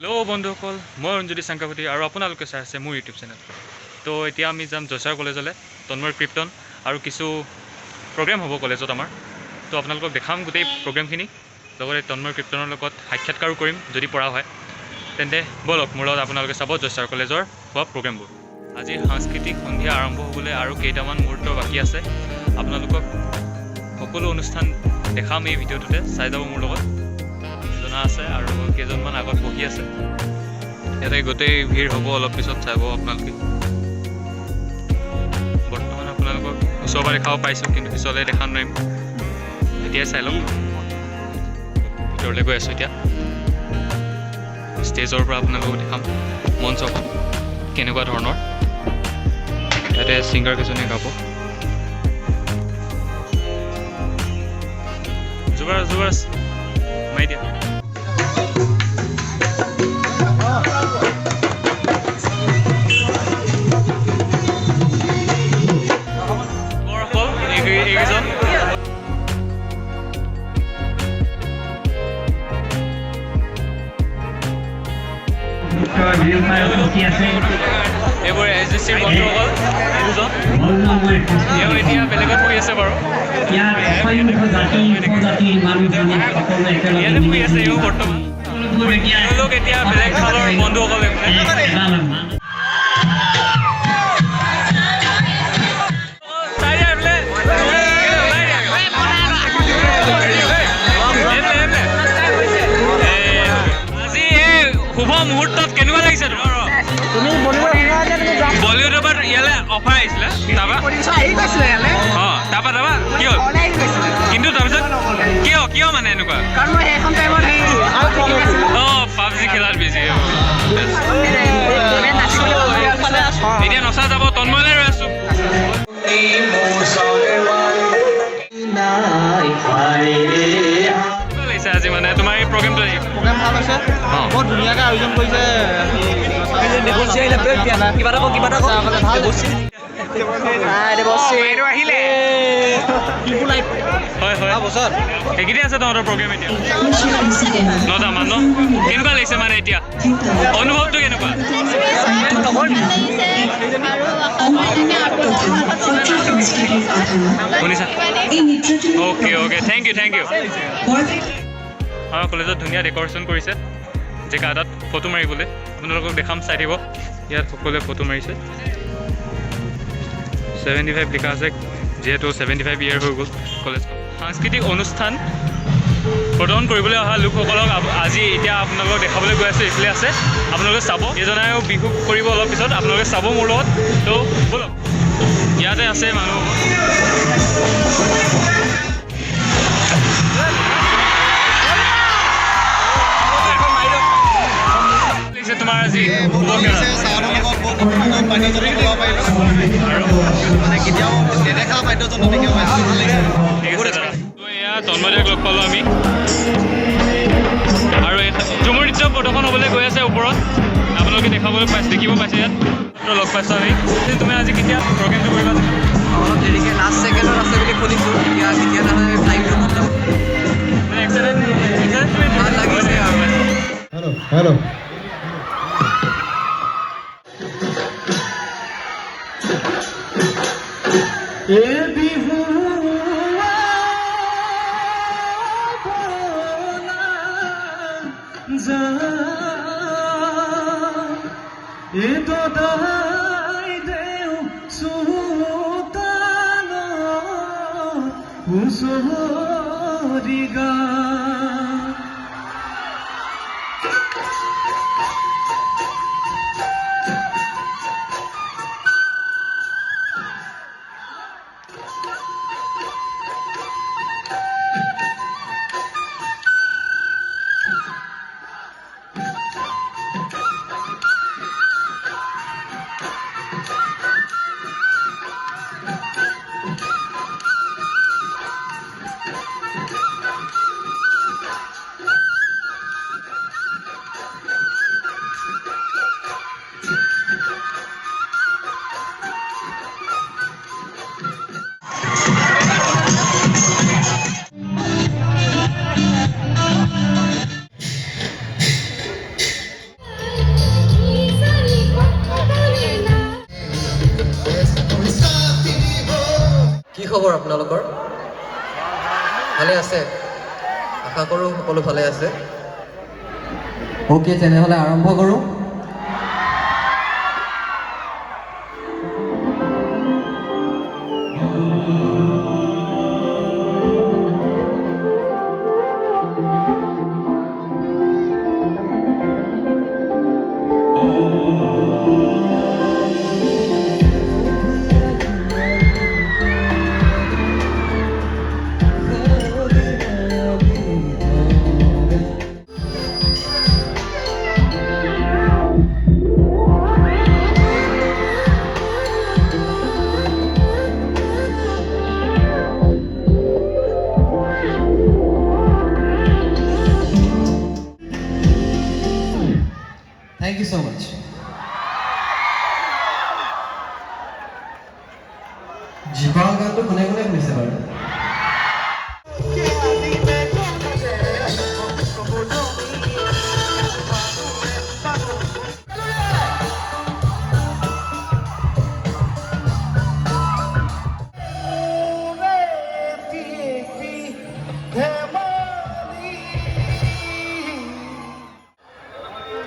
Hello बंधुসকল मैं रंजुदी शंकापति और आपलोके चाइ आछे मोर यूट्यूब चैनल। तो इतना आम जाम जयसागर कलेजले तन्मय क्रिप्टन और किछु प्रोग्राम हम कलेजत आमार। तो आपलोक देखाम गोटे प्रोग्रामखिनि तन्मय क्रिप्टनर लगत साक्षात्कारो करिम जदि परा हय तेन्ते बोलक मोर लगत आपलोके चाब जयसागर कलेजर हुआ प्रोग्रामबोर। आज सांस्कृतिक सन्धिया आरम्भ होबोले आरो केइटामान मुहूर्त बाकी आछे। आपलोকক सकलो अनुष्ठान देखाम এই ভিডিওটোতে চাই যাব मोर लगत আছে और केजनमान आगत बहि আছে याते गोटे ভিৰ হ'ব অলপ পিছত চাব আপোনালোকে। বৰ্তমান আপোনালোকক ওচৰবাৰে খাব পাইছো কিন্তু পিছলে দেখা নোৱাৰিম, এতিয়া চাই লওক। ভিতৰলৈ গৈ আছো এতিয়া, ষ্টেজৰ পৰা আপোনালোকক দেখাম মঞ্চখন কেনেকুৱা ধৰণৰ। ইয়াতে ছিংগাৰ কেইজনে গাব। জুবাৰ মাৰি দিয়া। এইবোৰ এজেঞ্চিৰ বন্ধুসকল দুজন এওঁ এতিয়া বেলেগত শুই আছে বাৰু। ইয়াতে শুই আছে এওঁ বৰ্তমান। তেওঁলোক এতিয়া বেলেগ ফালৰ বন্ধুসকলে শুভ মুহূৰ্তত কেনেকুৱা লাগিছে তুমি বলিউডৰ পৰা ইয়ালৈ অফাৰ আহিছিলে তাৰপৰা কি হ'ল কিন্তু তাৰপিছত কিয় মানে এনেকুৱা পাবজি খেলাৰ বিজি এতিয়া নচা যাব তন্ময়লৈ ৰৈ আছো। আজি মানে তোমাৰ এই প্ৰগ্ৰেমটো ভাল হৈছে, বহুত ধুনীয়াকৈ আয়োজন কৰিছে। সেইকেইটা আছে তহঁতৰ প্ৰগ্ৰেম এতিয়া নটামান ন? কেনেকুৱা লাগিছে মানে এতিয়া অনুভৱটো কেনেকুৱা? শুনিছা? Okay thank you. আমাৰ কলেজত ধুনীয়া ডেক'ৰেশ্যন কৰিছে জেগা এটাত ফটো মাৰিবলৈ। আপোনালোকক দেখাম, চাই দিব। ইয়াত সকলোৱে ফটো মাৰিছে। 75 লিখা আছে যিহেতু 75 ইয়েৰ হৈ গ'ল কলেজখন। সাংস্কৃতিক অনুষ্ঠান প্ৰদৰ্শন কৰিবলৈ অহা লোকসকলক আজি এতিয়া আপোনালোকক দেখাবলৈ গৈ আছোঁ। এইফালে আছে, আপোনালোকে চাব। এজনায়ো বিহু কৰিব অলপ পিছত, আপোনালোকে চাব মোৰ লগত। তো ব'লক, ইয়াতে আছে মানুহ। তোমাৰ আজি তন্ময়ক লগ পালোঁ আমি আৰু ঝুমুৰ নৃত্য প্ৰদৰ্শন হ'বলৈ গৈ আছে ওপৰত। আপোনালোকে দেখিব পাইছে ইয়াত লগ পাইছোঁ আমি। তুমি আজি কেতিয়া প্ৰগ্ৰেমটো কৰিবা? অলপ দেৰিকৈ লাষ্ট ছেকেণ্ডত আছে বুলি শুনিছোঁ। কেতিয়া তাৰমানে টাইমটো ভাল লাগিছে আৰু হেল্ল' খবৰ আপোনালোকৰ? ভালে আছে? আশা কৰোঁ সকলো ভালে আছে। অ'কে, তেনেহ'লে আৰম্ভ কৰোঁ। Thank you so much. জীৱাল গানটো কোনে কোনে শুনিছে বাৰু?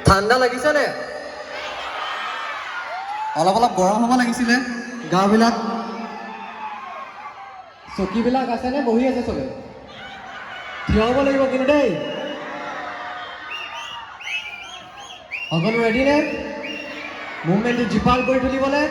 ঠাণ্ডা লাগিছেনে? অলপ অলপ গৰম হ'ব লাগিছিলে। গাঁওবিলাক চকীবিলাক আছেনে বহি আছে চবে? থিয় হ'ব লাগিব কিন্তু দেই। সকলো ৰেডি নে? মুভমেণ্টটো জীপাল কৰি তুলিবলৈ?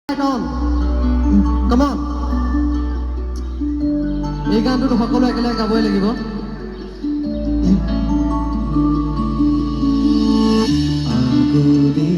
On. Come on. এই গানটো সকলো একেলগে গাবই লাগিব। আগুৰি